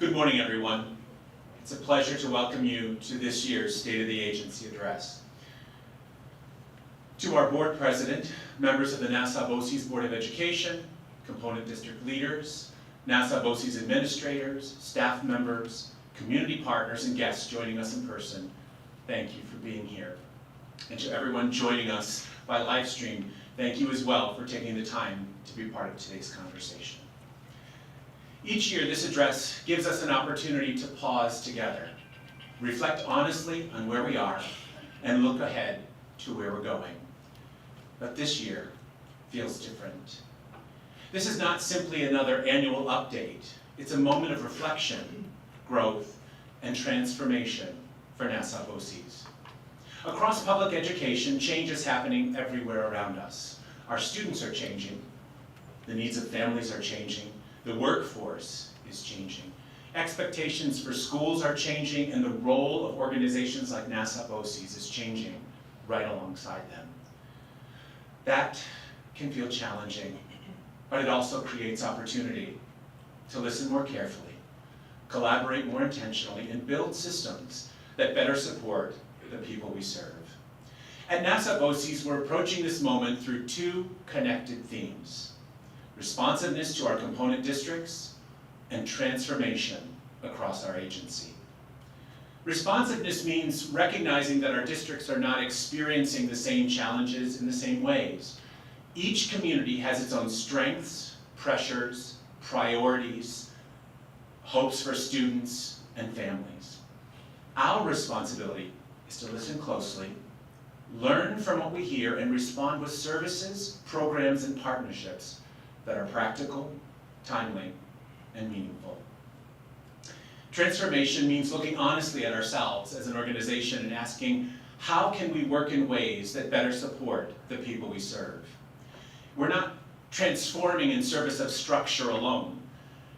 Good morning, everyone. It's a pleasure to welcome you to this year's State of the Agency Address. To our board president, members of the Nassau BOCES Board of Education, component district leaders, Nassau BOCES administrators, staff members, community partners, and guests joining us in person, thank you for being here. And to everyone joining us by live stream, thank you as well for taking the time to be part of today's conversation. Each year, this address gives us an opportunity to pause together, reflect honestly on where we are, and look ahead to where we're going. But this year feels different. This is not simply another annual update. It's a moment of reflection, growth, and transformation for Nassau BOCES. Across public education, change is happening everywhere around us. Our students are changing. The needs of families are changing. The workforce is changing. Expectations for schools are changing, and the role of organizations like Nassau BOCES is changing right alongside them. That can feel challenging, but it also creates opportunity to listen more carefully, collaborate more intentionally, and build systems that better support the people we serve. At Nassau BOCES, we're approaching this moment through two connected themes: responsiveness to our component districts, and transformation across our agency. Responsiveness means recognizing that our districts are not experiencing the same challenges in the same ways. Each community has its own strengths, pressures, priorities, hopes for students and families. Our responsibility is to listen closely, learn from what we hear, and respond with services, programs, and partnerships that are practical, timely, and meaningful. Transformation means looking honestly at ourselves as an organization and asking, how can we work in ways that better support the people we serve? We're not transforming in service of structure alone.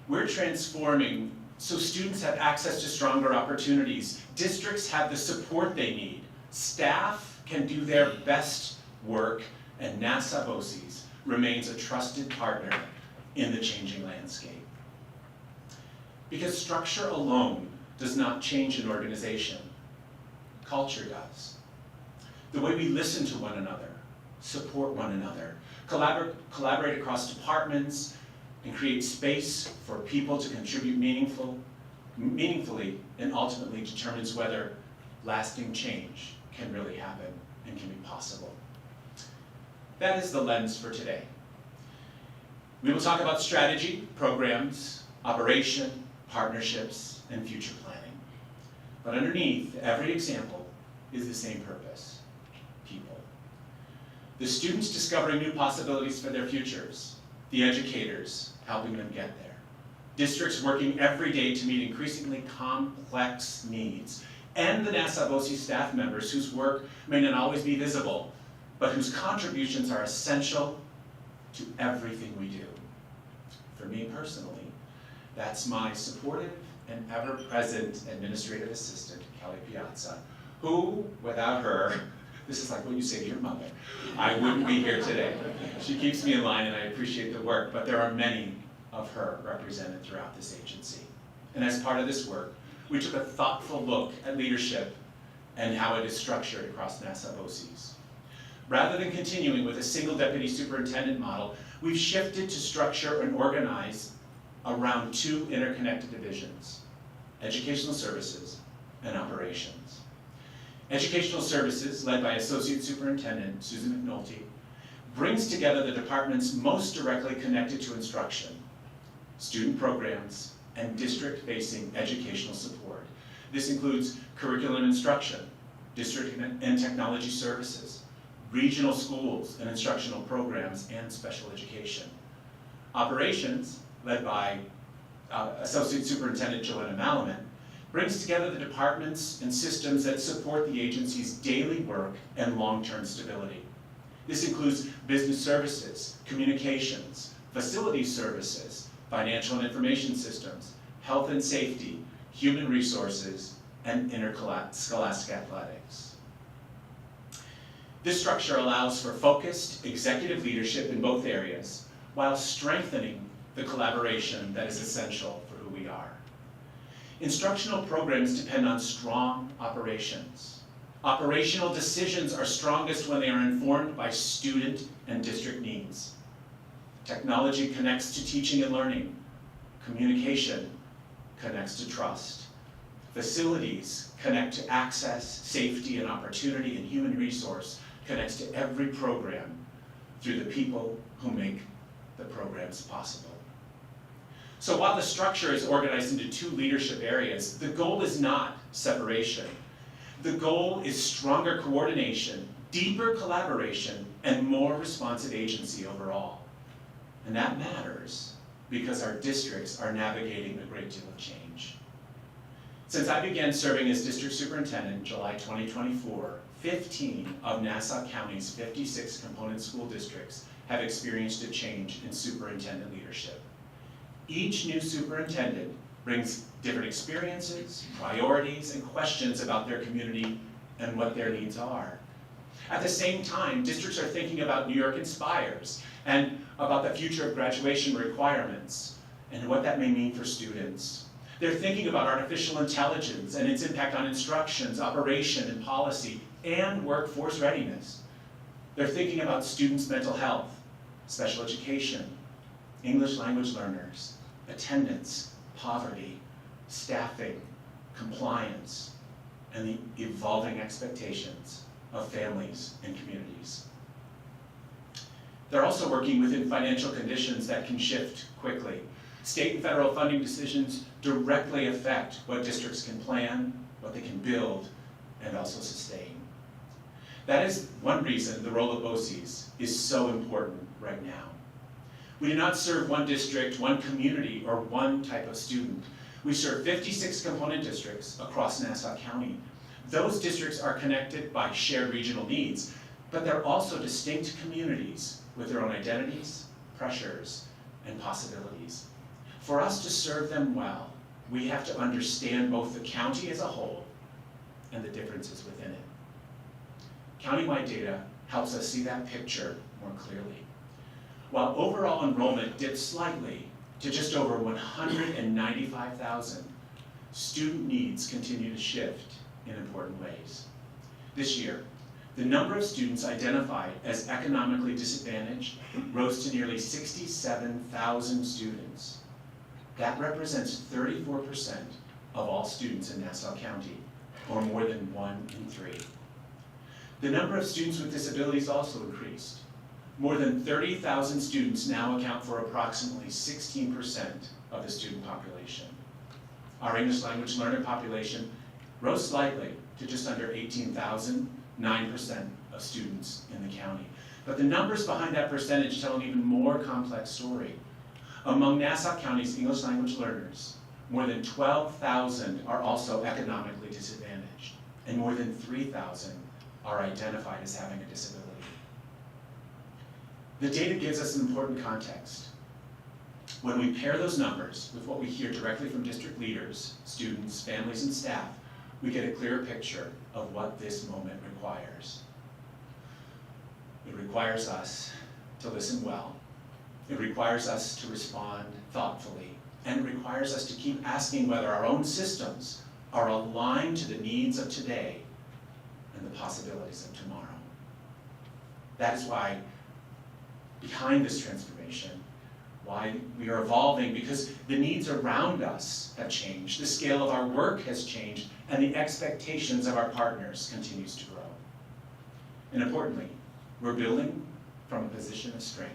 We're transforming so students have access to stronger opportunities, districts have the support they need, staff can do their best work, and Nassau BOCES remains a trusted partner in the changing landscape. Because structure alone does not change an organization. Culture does. The way we listen to one another, support one another, collaborate across departments, and create space for people to contribute meaningfully, and ultimately determines whether lasting change can really happen and can be possible. That is the lens for today. We will talk about strategy, programs, operation, partnerships, and future planning. But underneath every example is the same purpose: people. The students discovering new possibilities for their futures, the educators helping them get there, districts working every day to meet increasingly complex needs, and the Nassau BOCES staff members whose work may not always be visible, but whose contributions are essential to everything we do. For me personally, that's my supportive and ever-present administrative assistant, Kelly Piazza, who, without her, this is like what you say to your mother, I wouldn't be here today. She keeps me in line, and I appreciate the work, but there are many of her represented throughout this agency. And as part of this work, we took a thoughtful look at leadership and how it is structured across Nassau BOCES. Rather than continuing with a single deputy superintendent model, we've shifted to structure and organize around two interconnected divisions: educational services and operations. Educational services, led by Associate Superintendent Susan McNulty, brings together the departments most directly connected to instruction, student programs, and district-facing educational support. This includes curriculum instruction, district and technology services, regional schools and instructional programs, and special education. Operations, led by Associate Superintendent Joanna Malaman, brings together the departments and systems that support the agency's daily work and long-term stability. This includes business services, communications, facilities services, financial and information systems, health and safety, human resources, and interscholastic athletics. This structure allows for focused executive leadership in both areas, while strengthening the collaboration that is essential for who we are. Instructional programs depend on strong operations. Operational decisions are strongest when they are informed by student and district needs. Technology connects to teaching and learning. Communication connects to trust. Facilities connect to access, safety, and opportunity, and human resource connects to every program through the people who make the programs possible. So while the structure is organized into two leadership areas, the goal is not separation. The goal is stronger coordination, deeper collaboration, and more responsive agency overall. And that matters because our districts are navigating a great deal of change. Since I began serving as district superintendent in July 2024, 15 of Nassau County's 56 component school districts have experienced a change in superintendent leadership. Each new superintendent brings different experiences, priorities, and questions about their community and what their needs are. At the same time, districts are thinking about New York Inspires and about the future of graduation requirements and what that may mean for students. They're thinking about artificial intelligence and its impact on instructions, operation, and policy, and workforce readiness. They're thinking about students' mental health, special education, English language learners, attendance, poverty, staffing, compliance, and the evolving expectations of families and communities. They're also working within financial conditions that can shift quickly. State and federal funding decisions directly affect what districts can plan, what they can build, and also sustain. That is one reason the role of BOCES is so important right now. We do not serve one district, one community, or one type of student. We serve 56 component districts across Nassau County. Those districts are connected by shared regional needs, but they're also distinct communities with their own identities, pressures, and possibilities. For us to serve them well, we have to understand both the county as a whole and the differences within it. Countywide data helps us see that picture more clearly. While overall enrollment dipped slightly to just over 195,000, student needs continue to shift in important ways. This year, the number of students identified as economically disadvantaged rose to nearly 67,000 students. That represents 34% of all students in Nassau County, or more than 1 in 3. The number of students with disabilities also increased. More than 30,000 students now account for approximately 16% of the student population. Our English language learner population rose slightly to just under 18,000, 9% of students in the county. But the numbers behind that percentage tell an even more complex story. Among Nassau County's English language learners, more than 12,000 are also economically disadvantaged, and more than 3,000 are identified as having a disability. The data gives us an important context. When we pair those numbers with what we hear directly from district leaders, students, families, and staff, we get a clear picture of what this moment requires. It requires us to listen well. It requires us to respond thoughtfully. And it requires us to keep asking whether our own systems are aligned to the needs of today and the possibilities of tomorrow. That is why behind this transformation, why we are evolving, because the needs around us have changed, the scale of our work has changed, and the expectations of our partners continues to grow. And importantly, we're building from a position of strength.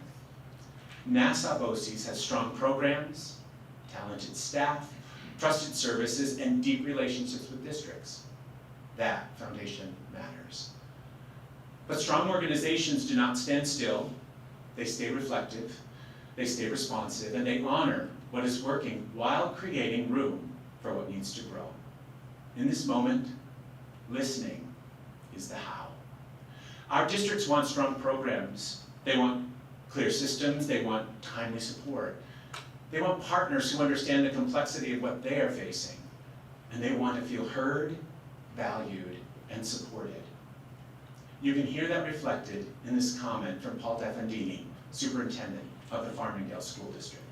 Nassau BOCES has strong programs, talented staff, trusted services, and deep relationships with districts. That foundation matters. But strong organizations do not stand still. They stay reflective, they stay responsive, and they honor what is working while creating room for what needs to grow. In this moment, listening is the how. Our districts want strong programs. They want clear systems, they want timely support. They want partners who understand the complexity of what they are facing, and they want to feel heard, valued, and supported. You can hear that reflected in this comment from Paul Defendini, Superintendent of the Farmingdale School District.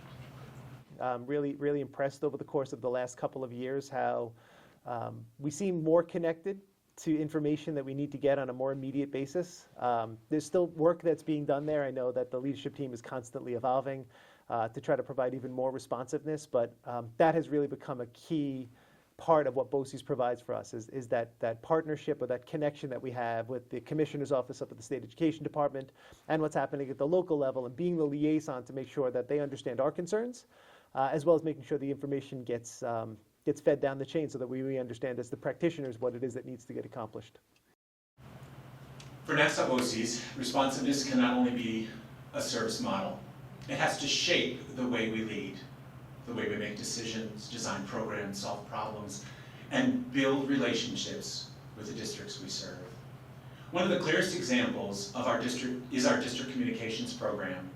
Really impressed over the course of the last couple of years how we seem more connected to information that we need to get on a more immediate basis. There's still work that's being done there. I know that the leadership team is constantly evolving to try to provide even more responsiveness, but that has really become a key part of what BOCES provides for us is that partnership or that connection that we have with the Commissioner's Office up at the State Education Department and what's happening at the local level, and being the liaison to make sure that they understand our concerns, as well as making sure the information gets fed down the chain so that we understand as the practitioners what it is that needs to get accomplished. For Nassau BOCES, responsiveness can not only be a service model, it has to shape the way we lead, the way we make decisions, design programs, solve problems, and build relationships with the districts we serve. One of the clearest examples of our district is our district communications program.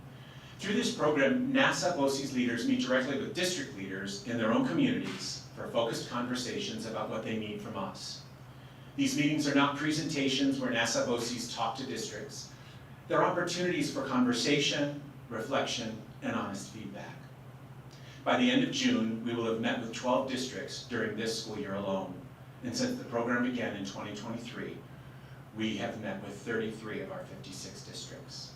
Through this program, Nassau BOCES leaders meet directly with district leaders in their own communities for focused conversations about what they need from us. These meetings are not presentations where Nassau BOCES talk to districts. They're opportunities for conversation, reflection, and honest feedback. By the end of June, we will have met with 12 districts during this school year alone. And since the program began in 2023, we have met with 33 of our 56 districts.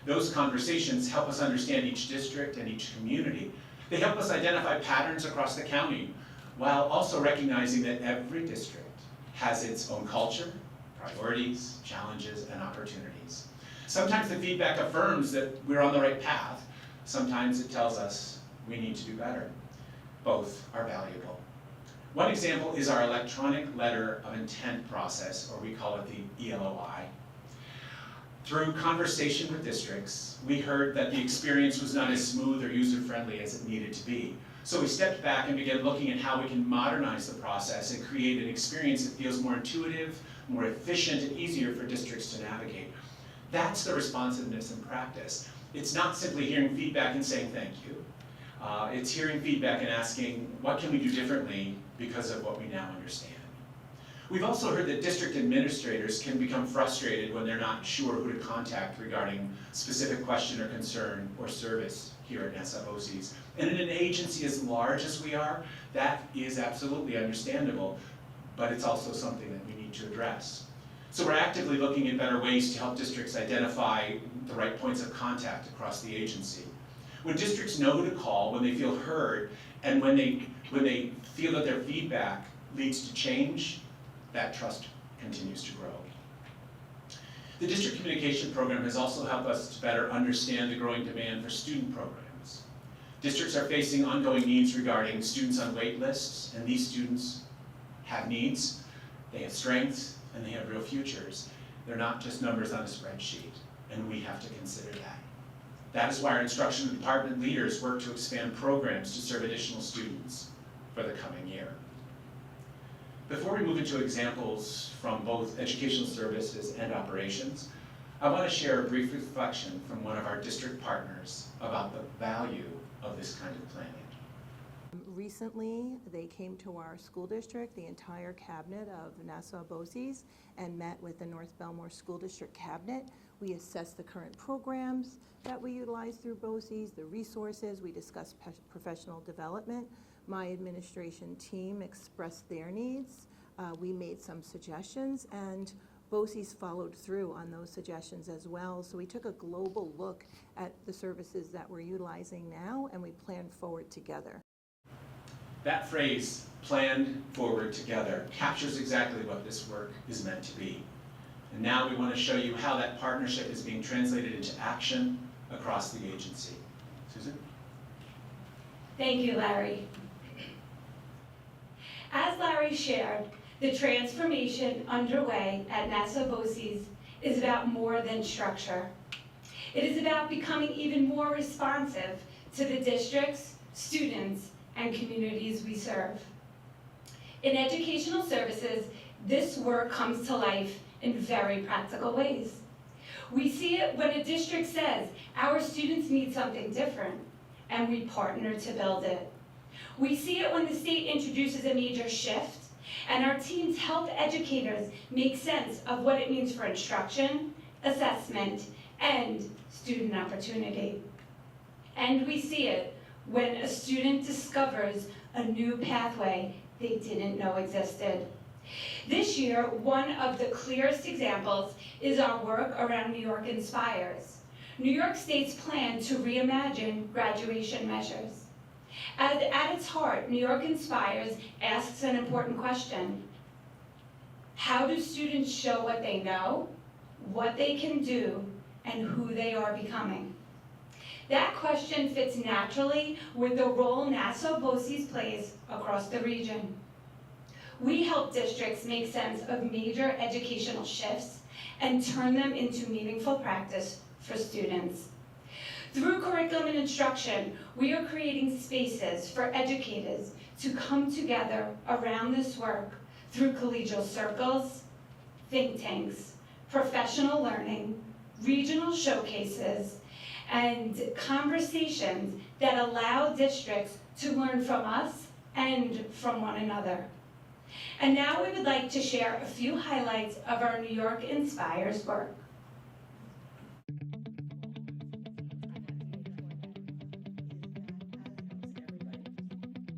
Those conversations help us understand each district and each community. They help us identify patterns across the county, while also recognizing that every district has its own culture, priorities, challenges, and opportunities. Sometimes the feedback affirms that we're on the right path. Sometimes it tells us we need to do better. Both are valuable. One example is our electronic letter of intent process, or we call it the ELOI. Through conversation with districts, we heard that the experience was not as smooth or user-friendly as it needed to be. So we stepped back and began looking at how we can modernize the process and create an experience that feels more intuitive, more efficient, and easier for districts to navigate. That's the responsiveness in practice. It's not simply hearing feedback and saying thank you. It's hearing feedback and asking, what can we do differently because of what we now understand? We've also heard that district administrators can become frustrated when they're not sure who to contact regarding specific question or concern or service here at Nassau BOCES. And in an agency as large as we are, that is absolutely understandable, but it's also something that we need to address. So we're actively looking at better ways to help districts identify the right points of contact across the agency. When districts know who to call, when they feel heard, and when they feel that their feedback leads to change, that trust continues to grow. The district communication program has also helped us to better understand the growing demand for student programs. Districts are facing ongoing needs regarding students on wait lists, and these students have needs, they have strengths, and they have real futures. They're not just numbers on a spreadsheet, and we have to consider that. That is why our instructional department leaders work to expand programs to serve additional students for the coming year. Before we move into examples from both educational services and operations, I want to share a brief reflection from one of our district partners about the value of this kind of planning. Recently, they came to our school district, the entire cabinet of Nassau BOCES, and met with the North Belmore School District Cabinet. We assessed the current programs that we utilize through BOCES, the resources, we discussed professional development. My administration team expressed their needs. We made some suggestions, and BOCES followed through on those suggestions as well. So we took a global look at the services that we're utilizing now, and we planned forward together. That phrase, planned forward together, captures exactly what this work is meant to be. And now we want to show you how that partnership is being translated into action across the agency. Susan? Thank you, Larry. As Larry shared, the transformation underway at Nassau BOCES is about more than structure. It is about becoming even more responsive to the districts, students, and communities we serve. In educational services, this work comes to life in very practical ways. We see it when a district says, our students need something different, and we partner to build it. We see it when the state introduces a major shift, and our teams help educators make sense of what it means for instruction, assessment, and student opportunity. And we see it when a student discovers a new pathway they didn't know existed. This year, one of the clearest examples is our work around New York Inspires, New York State's plan to reimagine graduation measures. At its heart, New York Inspires asks an important question. How do students show what they know, what they can do, and who they are becoming? That question fits naturally with the role Nassau BOCES plays across the region. We help districts make sense of major educational shifts and turn them into meaningful practice for students. Through curriculum and instruction, we are creating spaces for educators to come together around this work through collegial circles, think tanks, professional learning, regional showcases, and conversations that allow districts to learn from us and from one another. And now we would like to share a few highlights of our New York Inspires work.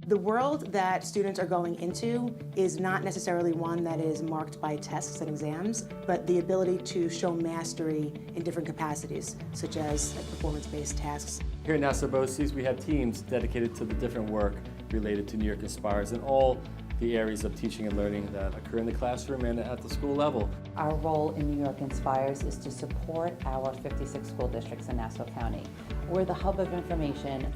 The world that students are going into is not necessarily one that is marked by tests and exams, but the ability to show mastery in different capacities, such as performance-based tasks. Here at Nassau BOCES, we have teams dedicated to the different work related to New York Inspires in all the areas of teaching and learning that occur in the classroom and at the school level. Our role in New York Inspires is to support our 56 school districts in Nassau County. We're the hub of information.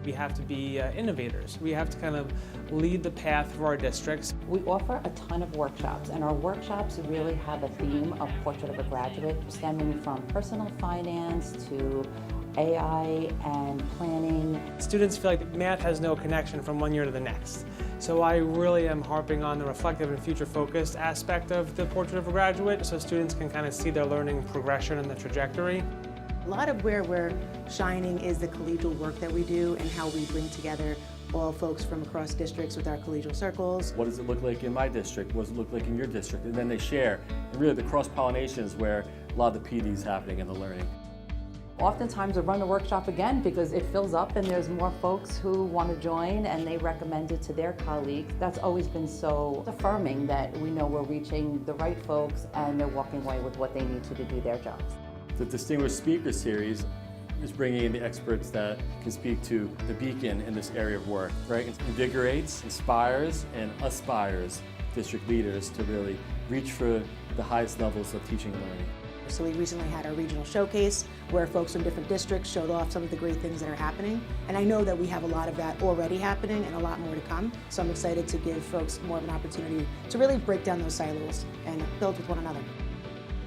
We have to be innovators. We have to kind of lead the path for our districts. We offer a ton of workshops, and our workshops really have a theme of Portrait of a Graduate, stemming from personal finance to AI and planning. Students feel like math has no connection from one year to the next. So I really am harping on the reflective and future-focused aspect of the Portrait of a Graduate so students can kind of see their learning progression and the trajectory. A lot of where we're shining is the collegial work that we do and how we bring together all folks from across districts with our collegial circles. What does it look like in my district? What does it look like in your district? And then they share. And really the cross-pollination is where a lot of the PD is happening in the learning. Oftentimes we run the workshop again because it fills up and there's more folks who want to join and they recommend it to their colleagues. That's always been so affirming that we know we're reaching the right folks and they're walking away with what they need to do their jobs. The Distinguished Speaker Series is bringing in the experts that can speak to the beacon in this area of work, right? It invigorates, inspires, and aspires district leaders to really reach for the highest levels of teaching and learning. So we recently had our regional showcase where folks from different districts showed off some of the great things that are happening. And I know that we have a lot of that already happening and a lot more to come. So I'm excited to give folks more of an opportunity to really break down those silos and build with one another.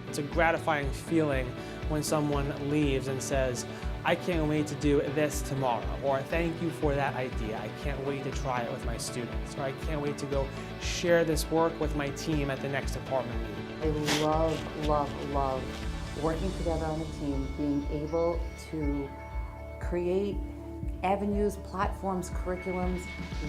It's a gratifying feeling when someone leaves and says, I can't wait to do this tomorrow, or thank you for that idea. I can't wait to try it with my students, or I can't wait to go share this work with my team at the next department meeting. I love, love, love working together on a team, being able to create avenues, platforms, curriculums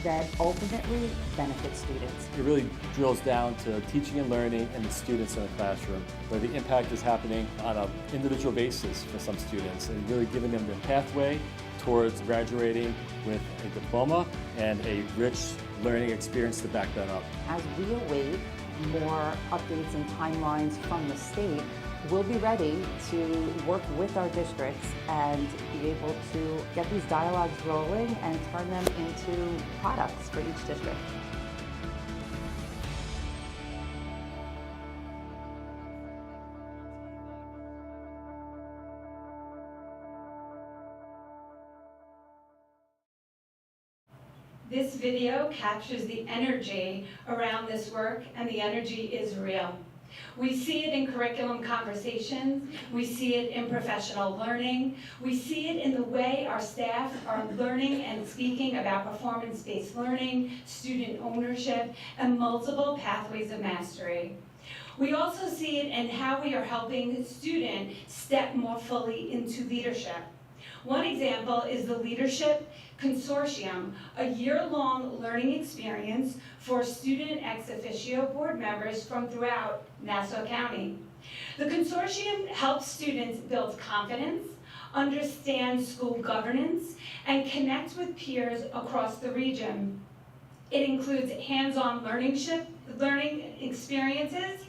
that ultimately benefit students. It really drills down to teaching and learning and the students in the classroom, where the impact is happening on an individual basis for some students and really giving them the pathway towards graduating with a diploma and a rich learning experience to back that up. As we await more updates and timelines from the state, we'll be ready to work with our districts and be able to get these dialogues rolling and turn them into products for each district. This video captures the energy around this work, and the energy is real. We see it in curriculum conversations, we see it in professional learning, we see it in the way our staff are learning and speaking about performance-based learning, student ownership, and multiple pathways of mastery. We also see it in how we are helping students step more fully into leadership. One example is the Leadership Consortium, a year-long learning experience for student ex officio board members from throughout Nassau County. The consortium helps students build confidence, understand school governance, and connect with peers across the region. It includes hands-on learning experiences,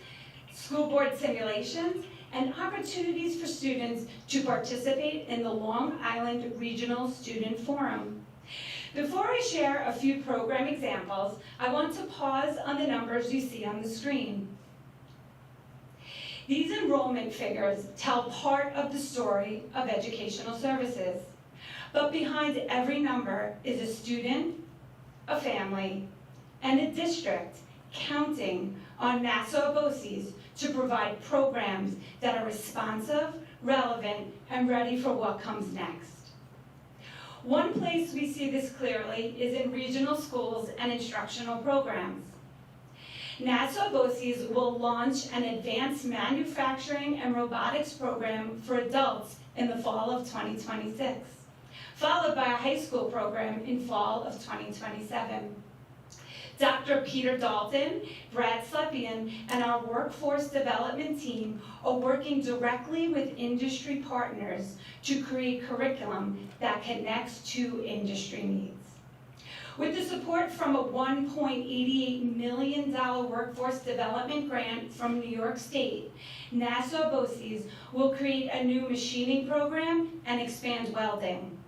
school board simulations, and opportunities for students to participate in the Long Island Regional Student Forum. Before I share a few program examples, I want to pause on the numbers you see on the screen. These enrollment figures tell part of the story of educational services. But behind every number is a student, a family, and a district counting on Nassau BOCES to provide programs that are responsive, relevant, and ready for what comes next. One place we see this clearly is in regional schools and instructional programs. Nassau BOCES will launch an advanced manufacturing and robotics program for adults in the fall of 2026, followed by a high school program in fall of 2027. Dr. Peter Dalton, Brad Slepian, and our workforce development team are working directly with industry partners to create curriculum that connects to industry needs. With the support from a $1.88 million workforce development grant from New York State, Nassau BOCES will create a new machining program and expand welding.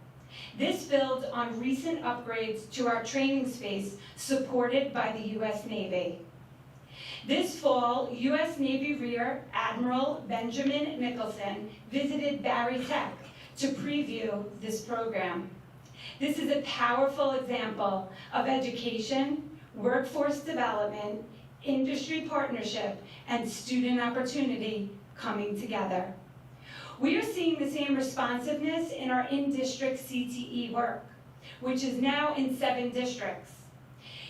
This builds on recent upgrades to our training space supported by the U.S. Navy. This fall, U.S. Navy Rear Admiral Benjamin Nicholson visited Barry Tech to preview this program. This is a powerful example of education, workforce development, industry partnership, and student opportunity coming together. We are seeing the same responsiveness in our in-district CTE work, which is now in 7 districts.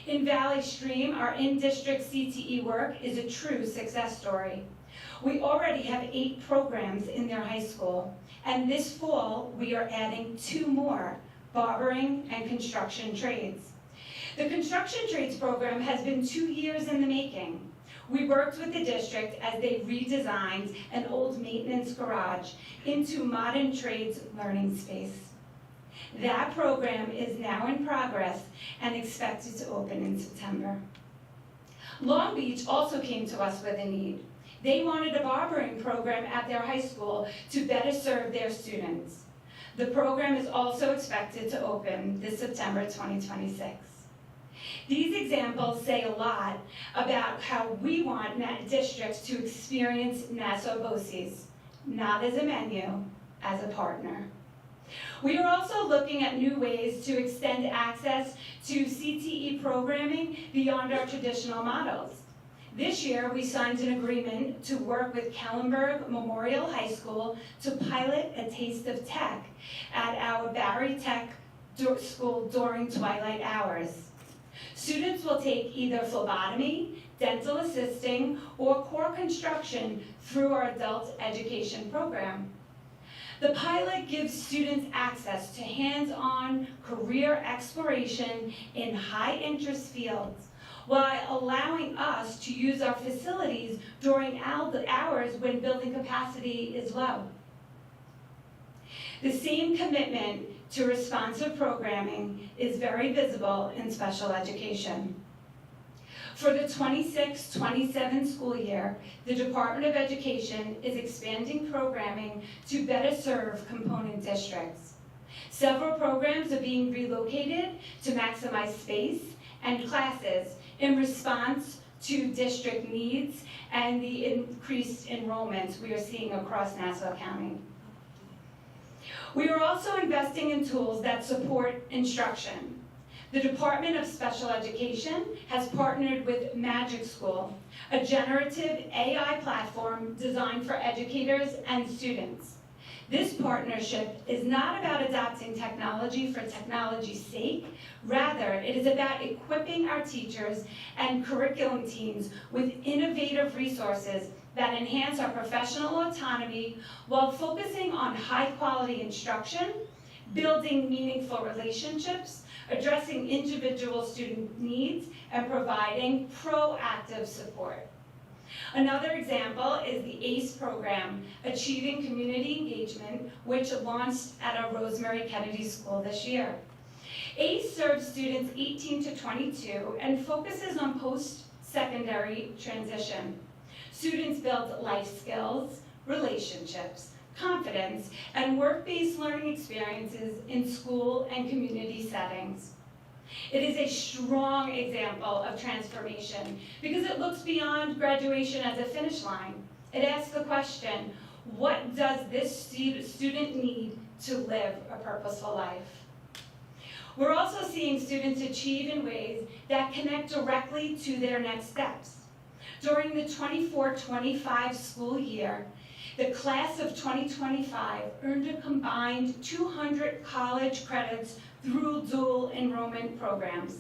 In Valley Stream, our in-district CTE work is a true success story. We already have 8 programs in their high school, and this fall we are adding 2 more, barbering and construction trades. The construction trades program has been 2 years in the making. We worked with the district as they redesigned an old maintenance garage into modern trades learning space. That program is now in progress and expected to open in September. Long Beach also came to us with a need. They wanted a barbering program at their high school to better serve their students. The program is also expected to open this September 2026. These examples say a lot about how we want districts to experience Nassau BOCES, not as a menu, as a partner. We are also looking at new ways to extend access to CTE programming beyond our traditional models. This year, we signed an agreement to work with Kellenberg Memorial High School to pilot a Taste of Tech at our Barry Tech School during twilight hours. Students will take either phlebotomy, dental assisting, or core construction through our adult education program. The pilot gives students access to hands-on career exploration in high-interest fields, while allowing us to use our facilities during hours when building capacity is low. The same commitment to responsive programming is very visible in special education. For the 26-27 school year, the Department of Education is expanding programming to better serve component districts. Several programs are being relocated to maximize space and classes in response to district needs and the increased enrollment we are seeing across Nassau County. We are also investing in tools that support instruction. The Department of Special Education has partnered with Magic School, a generative AI platform designed for educators and students. This partnership is not about adopting technology for technology's sake. Rather, it is about equipping our teachers and curriculum teams with innovative resources that enhance our professional autonomy while focusing on high-quality instruction, building meaningful relationships, addressing individual student needs, and providing proactive support. Another example is the ACE program, Achieving Community Engagement, which launched at our Rosemary Kennedy School this year. ACE serves students 18 to 22 and focuses on post-secondary transition. Students build life skills, relationships, confidence, and work-based learning experiences in school and community settings. It is a strong example of transformation because it looks beyond graduation as a finish line. It asks the question, what does this student need to live a purposeful life? We're also seeing students achieve in ways that connect directly to their next steps. During the 24-25 school year, the class of 2025 earned a combined 200 college credits through dual enrollment programs.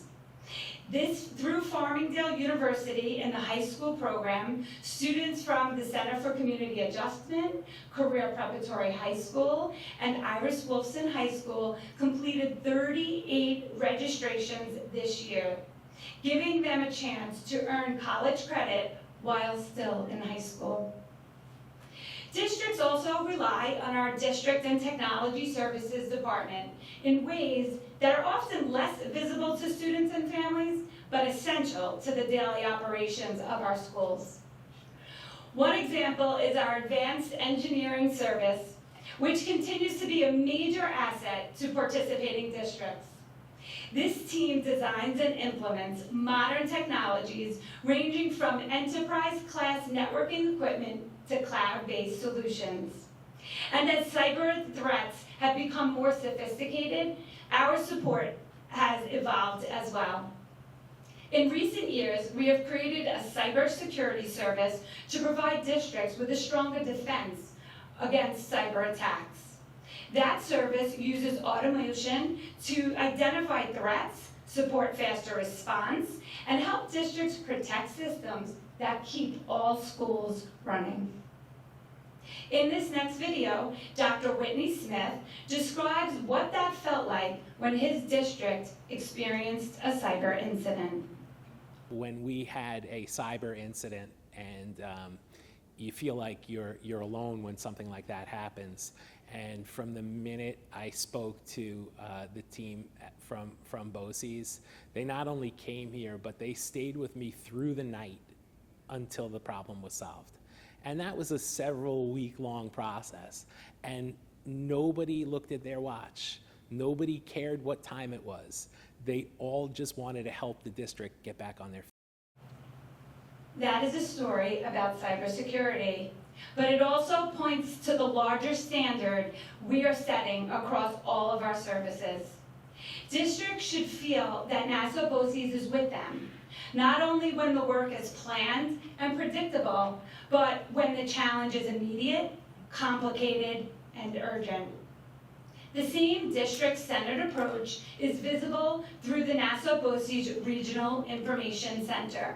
This through Farmingdale University in the high school program, students from the Center for Community Adjustment, Career Preparatory High School, and Iris Wolfson High School completed 38 registrations this year, giving them a chance to earn college credit while still in high school. Districts also rely on our District and Technology Services Department in ways that are often less visible to students and families, but essential to the daily operations of our schools. One example is our Advanced Engineering Service, which continues to be a major asset to participating districts. This team designs and implements modern technologies ranging from enterprise-class networking equipment to cloud-based solutions. And as cyber threats have become more sophisticated, our support has evolved as well. In recent years, we have created a cybersecurity service to provide districts with a stronger defense against cyber attacks. That service uses automation to identify threats, support faster response, and help districts protect systems that keep all schools running. In this next video, Dr. Whitney Smith describes what that felt like when his district experienced a cyber incident. When we had a cyber incident and you feel like you're alone when something like that happens. And from the minute I spoke to the team from BOCES, they not only came here, but they stayed with me through the night until the problem was solved. And that was a several week-long process. And nobody looked at their watch. Nobody cared what time it was. They all just wanted to help the district get back on their feet. That is a story about cybersecurity, but it also points to the larger standard we are setting across all of our services. Districts should feel that Nassau BOCES is with them, not only when the work is planned and predictable, but when the challenge is immediate, complicated, and urgent. The same district-centered approach is visible through the Nassau BOCES Regional Information Center.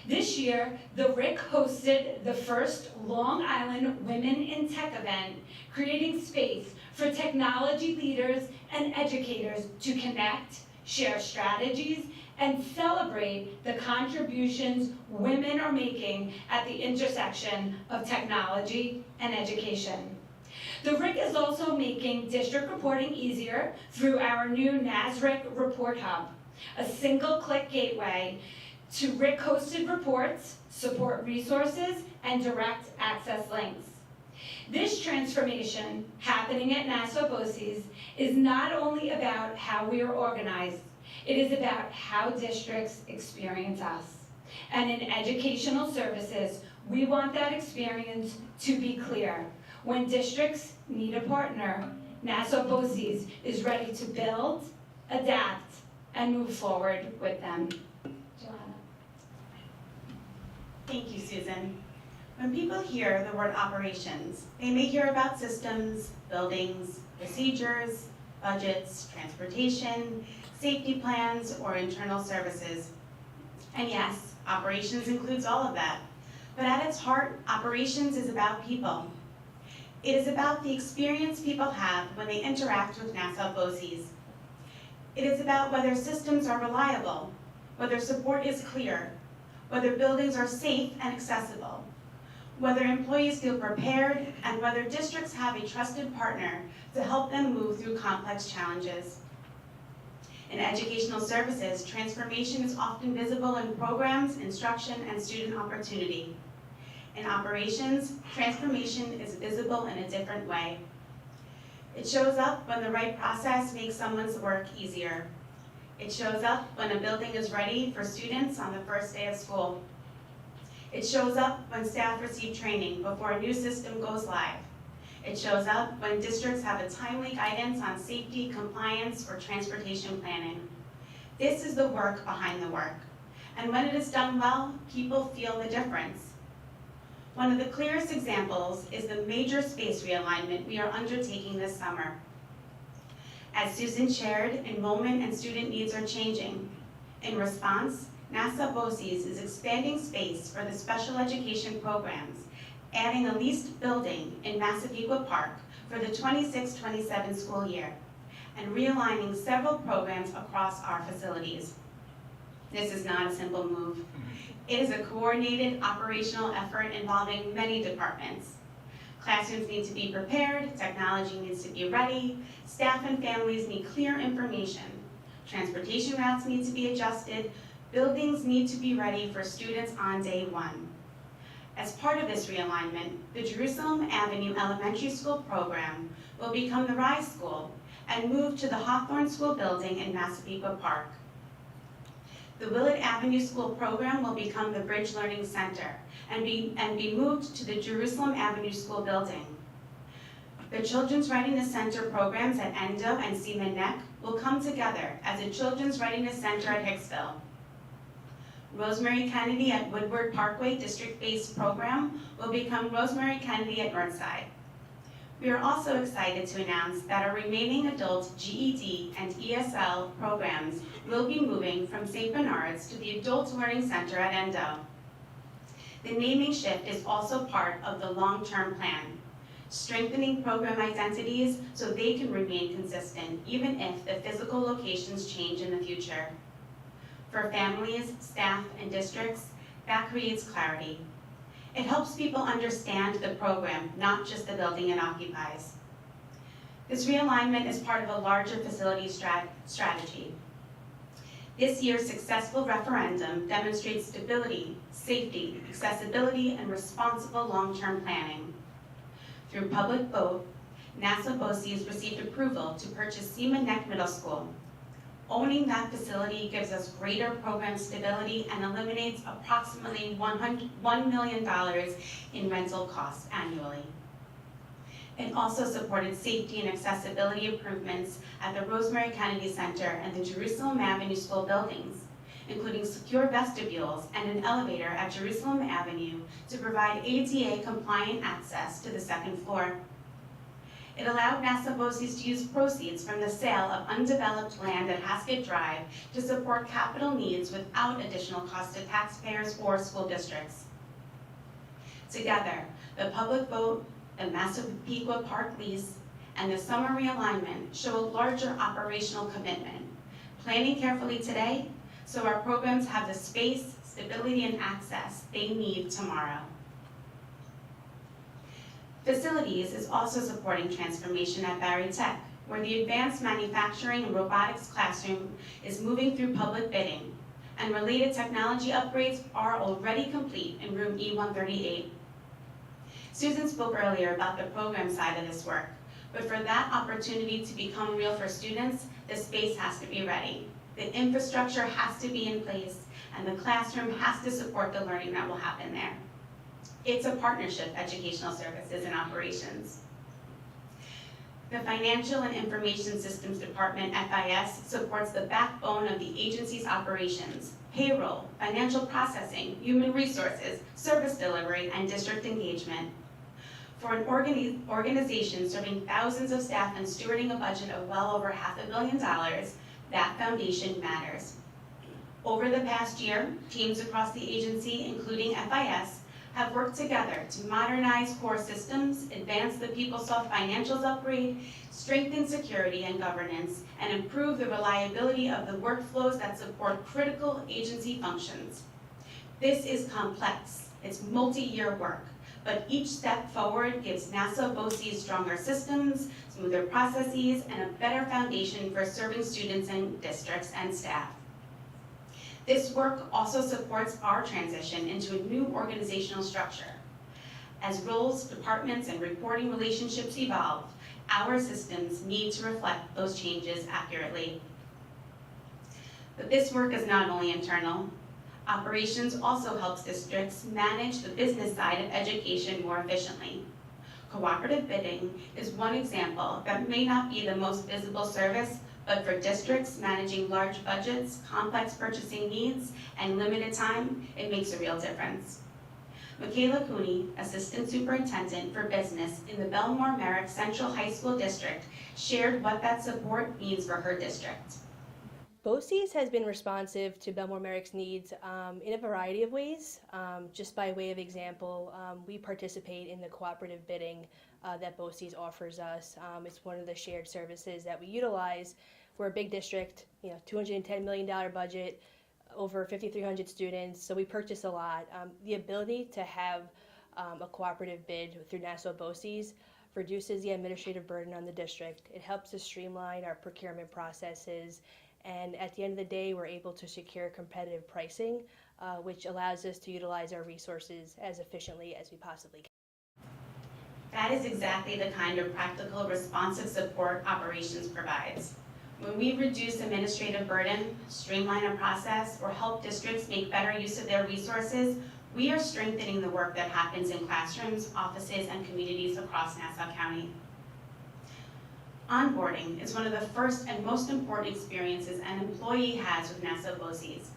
This year, the RIC hosted the first Long Island Women in Tech event, creating space for technology leaders and educators to connect, share strategies, and celebrate the contributions women are making at the intersection of technology and education. The RIC is also making district reporting easier through our new NASRIC Report Hub, a single-click gateway to RIC-hosted reports, support resources, and direct access links. This transformation happening at Nassau BOCES is not only about how we are organized, it is about how districts experience us. And in educational services, we want that experience to be clear. When districts need a partner, Nassau BOCES is ready to build, adapt, and move forward with them. Thank you, Susan. When people hear the word operations, they may hear about systems, buildings, procedures, budgets, transportation, safety plans, or internal services. And yes, operations includes all of that. But at its heart, operations is about people. It is about the experience people have when they interact with Nassau BOCES. It is about whether systems are reliable, whether support is clear, whether buildings are safe and accessible, whether employees feel prepared, and whether districts have a trusted partner to help them move through complex challenges. In educational services, transformation is often visible in programs, instruction, and student opportunity. In operations, transformation is visible in a different way. It shows up when the right process makes someone's work easier. It shows up when a building is ready for students on the first day of school. It shows up when staff receive training before a new system goes live. It shows up when districts have a timely guidance on safety, compliance, or transportation planning. This is the work behind the work. And when it is done well, people feel the difference. One of the clearest examples is the major space realignment we are undertaking this summer. As Susan shared, enrollment and student needs are changing. In response, Nassau BOCES is expanding space for the special education programs, adding a leased building in Massapequa Park for the 26-27 school year, and realigning several programs across our facilities. This is not a simple move. It is a coordinated operational effort involving many departments. Classrooms need to be prepared, technology needs to be ready, staff and families need clear information, transportation routes need to be adjusted, buildings need to be ready for students on day one. As part of this realignment, the Jerusalem Avenue Elementary School program will become the Rise School and move to the Hawthorne School building in Massapequa Park. The Willard Avenue School program will become the Bridge Learning Center and be moved to the Jerusalem Avenue School building. The Children's Readiness Center programs at Endo and Seaman Neck will come together as a Children's Readiness Center at Hicksville. Rosemary Kennedy at Woodward Parkway district-based program will become Rosemary Kennedy at Northside. We are also excited to announce that our remaining adult GED and ESL programs will be moving from St. Bernard's to the Adult Learning Center at Endo. The naming shift is also part of the long-term plan, strengthening program identities so they can remain consistent even if the physical locations change in the future. For families, staff, and districts, that creates clarity. It helps people understand the program, not just the building it occupies. This realignment is part of a larger facility strategy. This year's successful referendum demonstrates stability, safety, accessibility, and responsible long-term planning. Through public vote, Nassau BOCES received approval to purchase Seaman Neck Middle School. Owning that facility gives us greater program stability and eliminates approximately $1 million in rental costs annually. It also supported safety and accessibility improvements at the Rosemary Kennedy Center and the Jerusalem Avenue School buildings, including secure vestibules and an elevator at Jerusalem Avenue to provide ADA-compliant access to the second floor. It allowed Nassau BOCES to use proceeds from the sale of undeveloped land at Haskett Drive to support capital needs without additional cost to taxpayers or school districts. Together, the public vote, the Massapequa Park lease, and the summer realignment show a larger operational commitment, planning carefully today so our programs have the space, stability, and access they need tomorrow. Facilities is also supporting transformation at Barry Tech, where the advanced manufacturing and robotics classroom is moving through public bidding, and related technology upgrades are already complete in room E138. Susan spoke earlier about the program side of this work, but for that opportunity to become real for students, the space has to be ready. The infrastructure has to be in place, and the classroom has to support the learning that will happen there. It's a partnership, educational services and operations. The Financial and Information Systems Department, FIS, supports the backbone of the agency's operations, payroll, financial processing, human resources, service delivery, and district engagement. For an organization serving thousands of staff and stewarding a budget of well over $500 million, that foundation matters. Over the past year, teams across the agency, including FIS, have worked together to modernize core systems, advance the PeopleSoft financials upgrade, strengthen security and governance, and improve the reliability of the workflows that support critical agency functions. This is complex. It's multi-year work, but each step forward gives Nassau BOCES stronger systems, smoother processes, and a better foundation for serving students and districts and staff. This work also supports our transition into a new organizational structure. As roles, departments, and reporting relationships evolve, our systems need to reflect those changes accurately. But this work is not only internal. Operations also helps districts manage the business side of education more efficiently. Cooperative bidding is one example that may not be the most visible service, but for districts managing large budgets, complex purchasing needs, and limited time, it makes a real difference. Michaela Cooney, Assistant Superintendent for Business in the Belmore Merrick Central High School District, shared what that support means for her district. BOCES has been responsive to Belmore Merrick's needs in a variety of ways. Just by way of example, we participate in the cooperative bidding that BOCES offers us. It's one of the shared services that we utilize. We're a big district, $210 million budget, over 5,300 students, so we purchase a lot. The ability to have a cooperative bid through Nassau BOCES reduces the administrative burden on the district. It helps us streamline our procurement processes, and at the end of the day, we're able to secure competitive pricing, which allows us to utilize our resources as efficiently as we possibly can. That is exactly the kind of practical, responsive support operations provides. When we reduce administrative burden, streamline a process, or help districts make better use of their resources, we are strengthening the work that happens in classrooms, offices, and communities across Nassau County. Onboarding is one of the first and most important experiences an employee has with Nassau BOCES.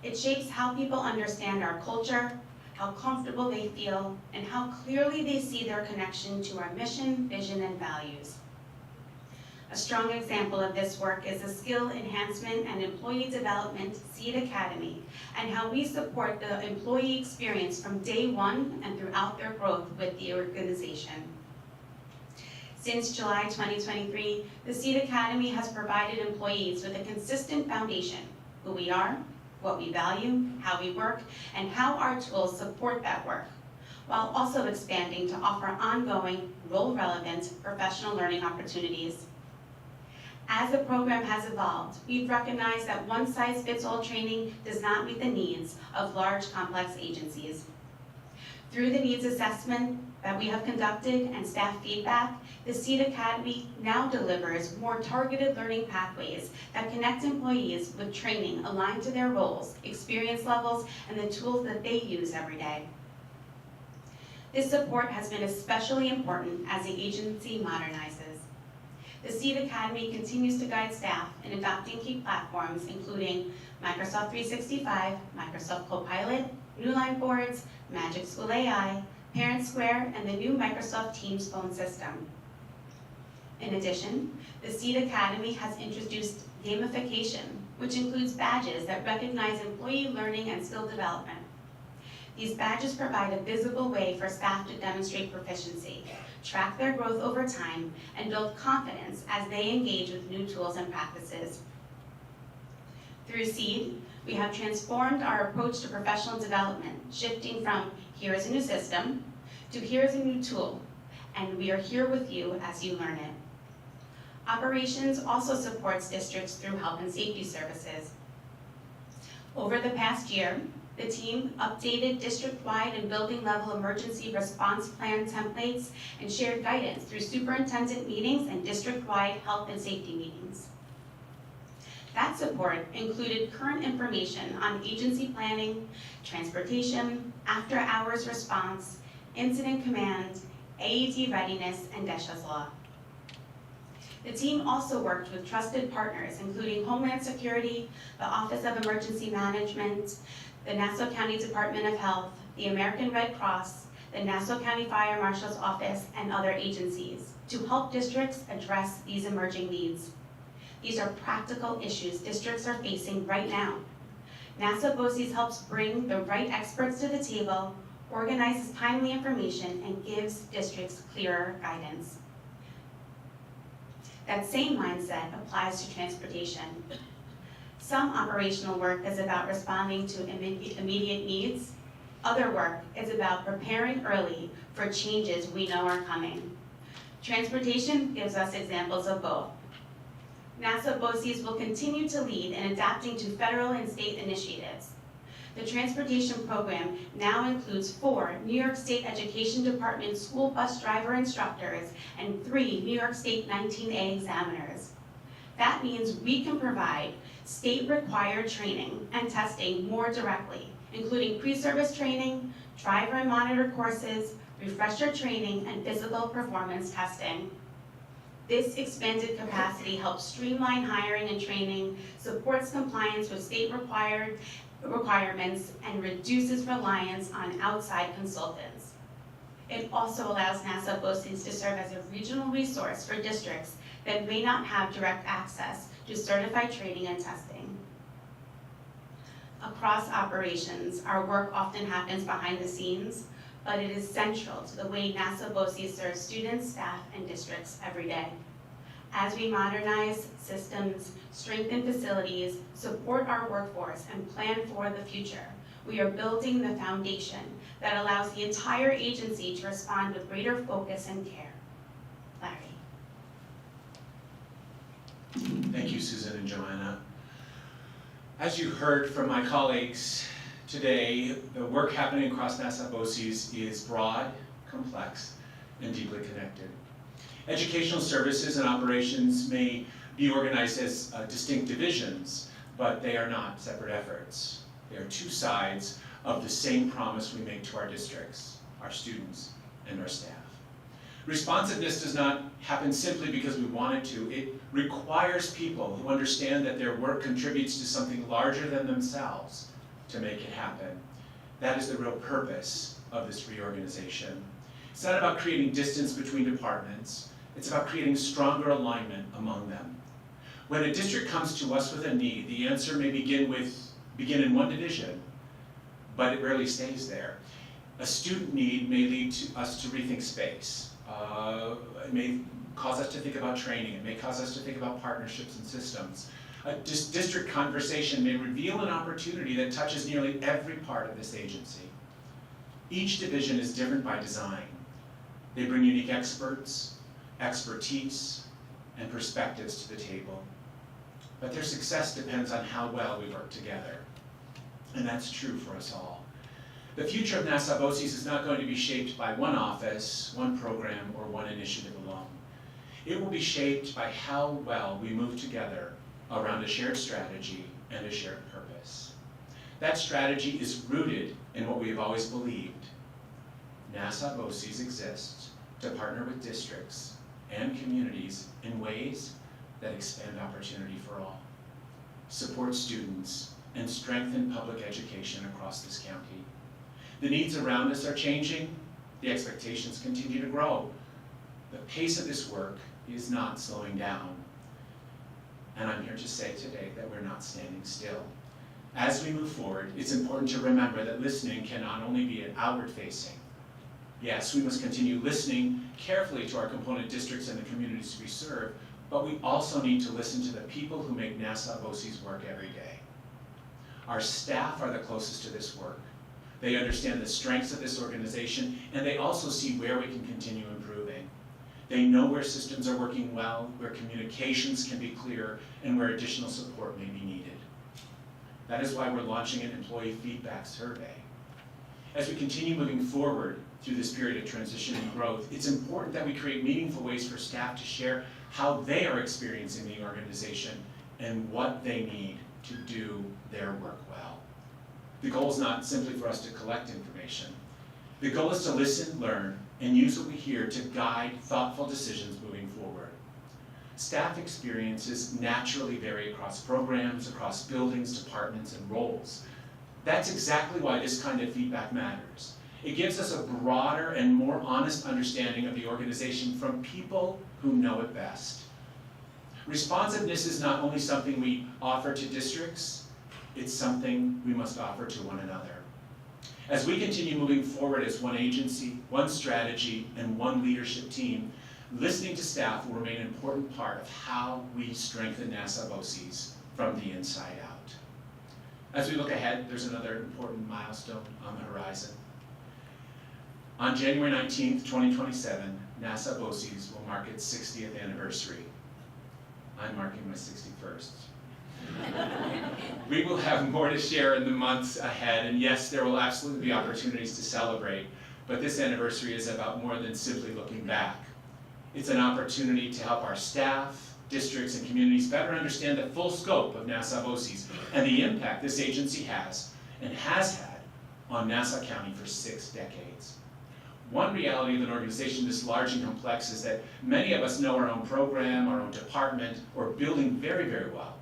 It shapes how people understand our culture, how comfortable they feel, and how clearly they see their connection to our mission, vision, and values. A strong example of this work is the Skill Enhancement and Employee Development SEED Academy, and how we support the employee experience from day one and throughout their growth with the organization. Since July 2023, the SEED Academy has provided employees with a consistent foundation: who we are, what we value, how we work, and how our tools support that work, while also expanding to offer ongoing, role-relevant professional learning opportunities. As the program has evolved, we've recognized that one-size-fits-all training does not meet the needs of large, complex agencies. Through the needs assessment that we have conducted and staff feedback, the SEED Academy now delivers more targeted learning pathways that connect employees with training aligned to their roles, experience levels, and the tools that they use every day. This support has been especially important as the agency modernizes. The SEED Academy continues to guide staff in adopting key platforms, including Microsoft 365, Microsoft Copilot, Newline boards, Magic School AI, Parent Square, and the new Microsoft Teams phone system. In addition, the SEED Academy has introduced gamification, which includes badges that recognize employee learning and skill development. These badges provide a visible way for staff to demonstrate proficiency, track their growth over time, and build confidence as they engage with new tools and practices. Through SEED, we have transformed our approach to professional development, shifting from here is a new system to here is a new tool, and we are here with you as you learn it. Operations also supports districts through health and safety services. Over the past year, the team updated district-wide and building-level emergency response plan templates and shared guidance through superintendent meetings and district-wide health and safety meetings. That support included current information on agency planning, transportation, after-hours response, incident command, AED readiness, and DESHA's law. The team also worked with trusted partners, including Homeland Security, the Office of Emergency Management, the Nassau County Department of Health, the American Red Cross, the Nassau County Fire Marshal's Office, and other agencies to help districts address these emerging needs. These are practical issues districts are facing right now. Nassau BOCES helps bring the right experts to the table, organizes timely information, and gives districts clearer guidance. That same mindset applies to transportation. Some operational work is about responding to immediate needs. Other work is about preparing early for changes we know are coming. Transportation gives us examples of both. Nassau BOCES will continue to lead in adapting to federal and state initiatives. The transportation program now includes 4 New York State Education Department school bus driver instructors and 3 New York State 19A examiners. That means we can provide state-required training and testing more directly, including pre-service training, driver and monitor courses, refresher training, and physical performance testing. This expanded capacity helps streamline hiring and training, supports compliance with state requirements, and reduces reliance on outside consultants. It also allows Nassau BOCES to serve as a regional resource for districts that may not have direct access to certified training and testing. Across operations, our work often happens behind the scenes, but it is central to the way Nassau BOCES serves students, staff, and districts every day. As we modernize systems, strengthen facilities, support our workforce, and plan for the future, we are building the foundation that allows the entire agency to respond with greater focus and care. Larry. Thank you, Susan and Joanna. As you heard from my colleagues today, the work happening across Nassau BOCES is broad, complex, and deeply connected. Educational services and operations may be organized as distinct divisions, but they are not separate efforts. They are 2 sides of the same promise we make to our districts, our students, and our staff. Responsiveness does not happen simply because we want it to. It requires people who understand that their work contributes to something larger than themselves to make it happen. That is the real purpose of this reorganization. It's not about creating distance between departments. It's about creating stronger alignment among them. When a district comes to us with a need, the answer may begin in one division, but it rarely stays there. A student need may lead to us to rethink space. It may cause us to think about training. It may cause us to think about partnerships and systems. A district conversation may reveal an opportunity that touches nearly every part of this agency. Each division is different by design. They bring unique expertise, and perspectives to the table. But their success depends on how well we work together. And that's true for us all. The future of Nassau BOCES is not going to be shaped by one office, one program, or one initiative alone. It will be shaped by how well we move together around a shared strategy and a shared purpose. That strategy is rooted in what we have always believed. Nassau BOCES exists to partner with districts and communities in ways that expand opportunity for all, support students, and strengthen public education across this county. The needs around us are changing. The expectations continue to grow. The pace of this work is not slowing down. And I'm here to say today that we're not standing still. As we move forward, it's important to remember that listening can not only be an outward-facing. Yes, we must continue listening carefully to our component districts and the communities we serve, but we also need to listen to the people who make Nassau BOCES work every day. Our staff are the closest to this work. They understand the strengths of this organization, and they also see where we can continue improving. They know where systems are working well, where communications can be clear, and where additional support may be needed. That is why we're launching an employee feedback survey. As we continue moving forward through this period of transition and growth, it's important that we create meaningful ways for staff to share how they are experiencing the organization and what they need to do their work well. The goal is not simply for us to collect information. The goal is to listen, learn, and use what we hear to guide thoughtful decisions moving forward. Staff experiences naturally vary across programs, across buildings, departments, and roles. That's exactly why this kind of feedback matters. It gives us a broader and more honest understanding of the organization from people who know it best. Responsiveness is not only something we offer to districts, it's something we must offer to one another. As we continue moving forward as one agency, one strategy, and one leadership team, listening to staff will remain an important part of how we strengthen Nassau BOCES from the inside out. As we look ahead, there's another important milestone on the horizon. On January 19th, 2027, Nassau BOCES will mark its 60th anniversary. I'm marking my 61st. We will have more to share in the months ahead, and yes, there will absolutely be opportunities to celebrate, but this anniversary is about more than simply looking back. It's an opportunity to help our staff, districts, and communities better understand the full scope of Nassau BOCES and the impact this agency has and has had on Nassau County for 6 decades. One reality of an organization this large and complex is that many of us know our own program, our own department, or building very, very well,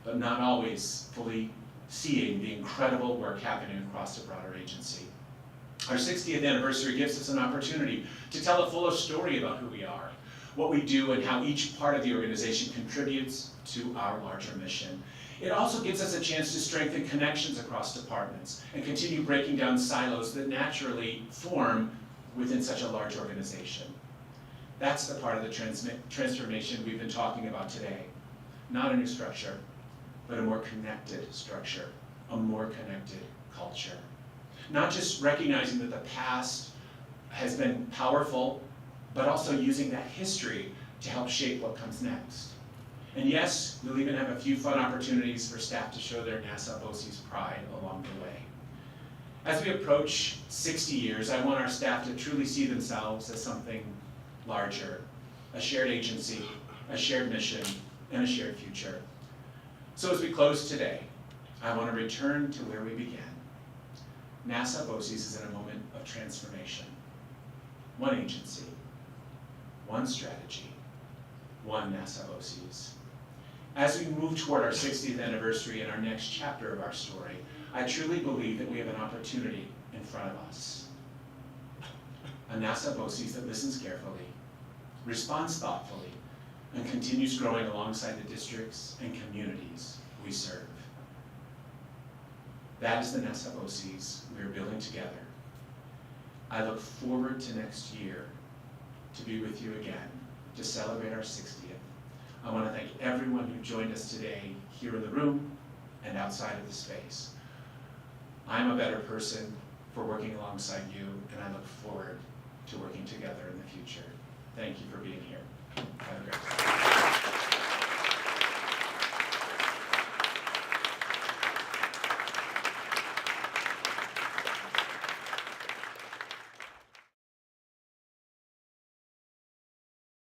but not always fully seeing the incredible work happening across the broader agency. Our 60th anniversary gives us an opportunity to tell a fuller story about who we are, what we do, and how each part of the organization contributes to our larger mission. It also gives us a chance to strengthen connections across departments and continue breaking down silos that naturally form within such a large organization. That's the part of the transformation we've been talking about today. Not a new structure, but a more connected structure, a more connected culture. Not just recognizing that the past has been powerful, but also using that history to help shape what comes next. And yes, we'll even have a few fun opportunities for staff to show their Nassau BOCES pride along the way. As we approach 60 years, I want our staff to truly see themselves as something larger, a shared agency, a shared mission, and a shared future. So as we close today, I want to return to where we began. Nassau BOCES is in a moment of transformation. One agency, one strategy, one Nassau BOCES. As we move toward our 60th anniversary and our next chapter of our story, I truly believe that we have an opportunity in front of us. A Nassau BOCES that listens carefully, responds thoughtfully, and continues growing alongside the districts and communities we serve. That is the Nassau BOCES we are building together. I look forward to next year to be with you again to celebrate our 60th. I want to thank everyone who joined us today here in the room and outside of the space. I'm a better person for working alongside you, and I look forward to working together in the future. Thank you for being here. Have a great day.